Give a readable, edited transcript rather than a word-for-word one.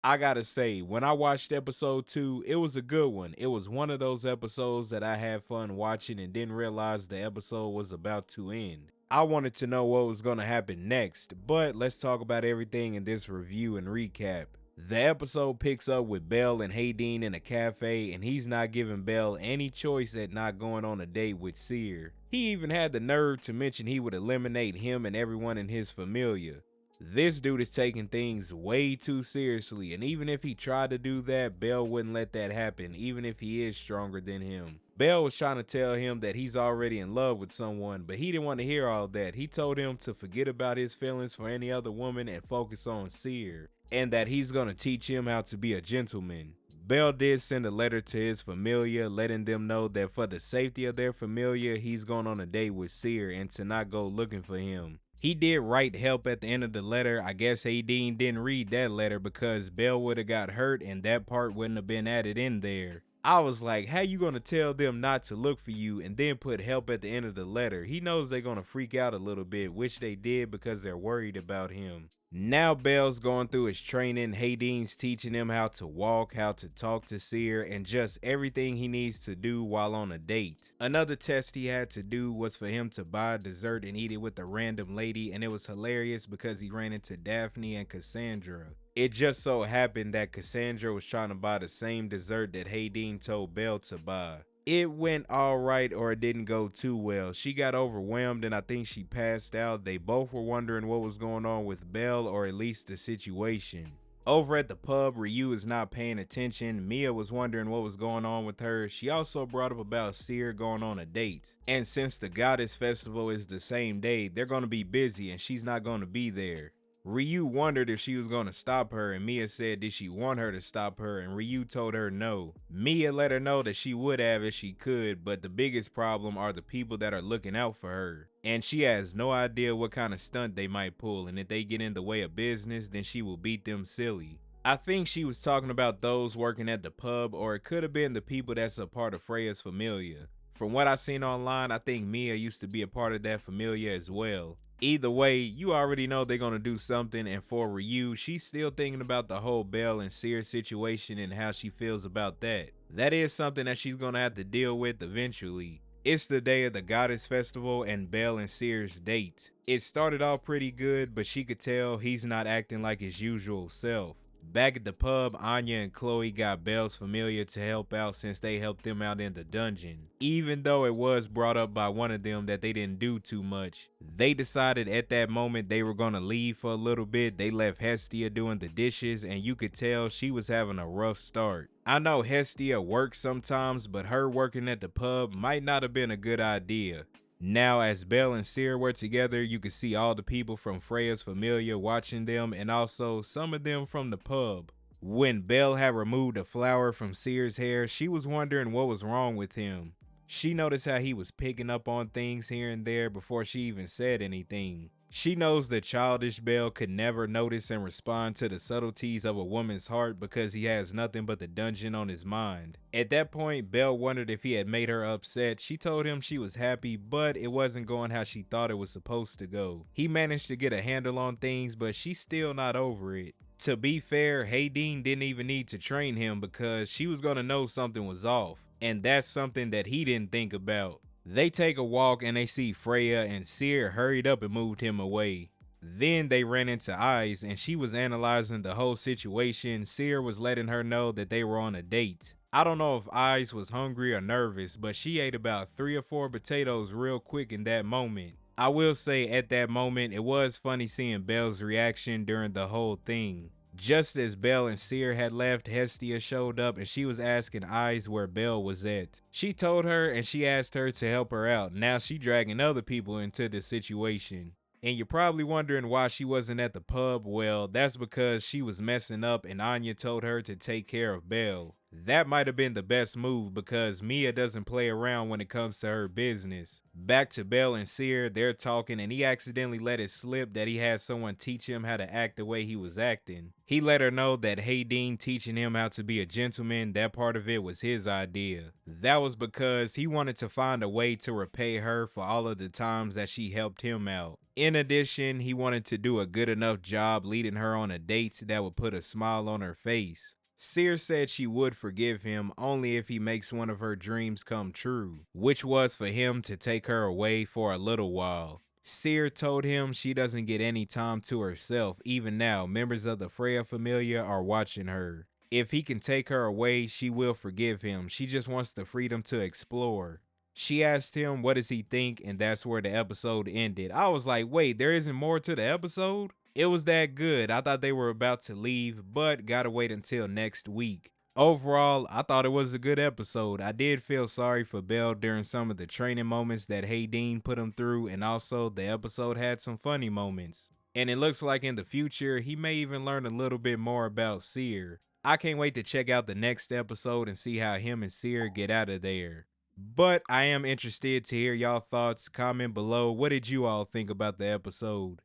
I gotta say, when I watched episode 2, it was a good one. It was one of those episodes that I had fun watching and didn't realize the episode was about to end. I wanted to know what was gonna happen next, but let's talk about everything in this review and recap. The episode picks up with Belle and Hayden in a cafe, and he's not giving Belle any choice at not going on a date with Seer. He even had the nerve to mention he would eliminate him and everyone in his familia. This dude is taking things way too seriously, and even if he tried to do that, Belle wouldn't let that happen, even if he is stronger than him. Belle was trying to tell him that he's already in love with someone, but he didn't want to hear all that. He told him to forget about his feelings for any other woman and focus on Seer, and that he's gonna teach him how to be a gentleman. Belle did send a letter to his familia, letting them know that for the safety of their familia, he's going on a date with Seer and to not go looking for him. He did write help at the end of the letter. I guess Hayden didn't read that letter because Belle would have got hurt and that part wouldn't have been added in there. I was like, how you gonna tell them not to look for you and then put help at the end of the letter? He knows they're gonna freak out a little bit, which they did because they're worried about him. Now Belle's going through his training. Hayden's teaching him how to walk, how to talk to Seer, and just everything he needs to do while on a date. Another test he had to do was for him to buy a dessert and eat it with a random lady, and it was hilarious because he ran into Daphne and Cassandra. It just so happened that Cassandra was trying to buy the same dessert that Hayden told Belle to buy. It went alright, or it didn't go too well. She got overwhelmed and I think she passed out. They both were wondering what was going on with Belle, or at least the situation. Over at the pub, Ryu is not paying attention. Mia was wondering what was going on with her. She also brought up about Seer going on a date. And since the Goddess Festival is the same day, they're going to be busy and she's not going to be there. Ryu wondered if she was going to stop her, and Mia said did she want her to stop her, and Ryu told her no. Mia let her know that she would have if she could, but the biggest problem are the people that are looking out for her. And she has no idea what kind of stunt they might pull, and if they get in the way of business, then she will beat them silly. I think she was talking about those working at the pub, or it could have been the people that's a part of Freya's familia. From what I've seen online, I think Mia used to be a part of that familia as well. Either way, you already know they're going to do something, and for Ryu, she's still thinking about the whole Belle and Seer situation and how she feels about that. That is something that she's going to have to deal with eventually. It's the day of the Goddess Festival and Belle and Seer's date. It started off pretty good, but she could tell he's not acting like his usual self. Back at the pub, Anya and Chloe got Belle's familia to help out since they helped them out in the dungeon. Even though it was brought up by one of them that they didn't do too much, they decided at that moment they were going to leave for a little bit. They left Hestia doing the dishes, and you could tell she was having a rough start. I know Hestia works sometimes, but her working at the pub might not have been a good idea. Now, as Belle and Seer were together, you could see all the people from Freya's familia watching them, and also some of them from the pub. When Belle had removed a flower from Seer's hair, she was wondering what was wrong with him. She noticed how he was picking up on things here and there before she even said anything. She knows that childish Belle could never notice and respond to the subtleties of a woman's heart because he has nothing but the dungeon on his mind. At that point, Belle wondered if he had made her upset. She told him she was happy, but it wasn't going how she thought it was supposed to go. He managed to get a handle on things, but she's still not over it. To be fair, Hayden didn't even need to train him because she was going to know something was off, and that's something that he didn't think about. They take a walk and they see Freya, and Seer hurried up and moved him away. Then they ran into Eyes and she was analyzing the whole situation. Seer was letting her know that they were on a date. I don't know if Eyes was hungry or nervous, but she ate about 3 or 4 potatoes real quick in that moment. I will say at that moment it was funny seeing Belle's reaction during the whole thing. Just as Belle and Seer had left, Hestia showed up and she was asking Eyes where Belle was at. She told her and she asked her to help her out. Now she dragging other people into the situation. And you're probably wondering why she wasn't at the pub. Well, that's because she was messing up and Anya told her to take care of Belle. That might have been the best move because Mia doesn't play around when it comes to her business. Back to Belle and Seer, they're talking and he accidentally let it slip that he had someone teach him how to act the way he was acting. He let her know that Hayden teaching him how to be a gentleman, that part of it was his idea. That was because he wanted to find a way to repay her for all of the times that she helped him out. In addition, he wanted to do a good enough job leading her on a date that would put a smile on her face. Seer said she would forgive him only if he makes one of her dreams come true, which was for him to take her away for a little while. Seer told him she doesn't get any time to herself. Even now, members of the Freya Familia are watching her. If he can take her away, she will forgive him. She just wants the freedom to explore. She asked him what does he think, and that's where the episode ended. I was like, wait, there isn't more to the episode? It was that good. I thought they were about to leave, but gotta wait until next week. Overall, I thought it was a good episode. I did feel sorry for Belle during some of the training moments that Hayden put him through, and also the episode had some funny moments. And it looks like in the future, he may even learn a little bit more about Seer. I can't wait to check out the next episode and see how him and Seer get out of there. But I am interested to hear y'all thoughts. Comment below. What did you all think about the episode?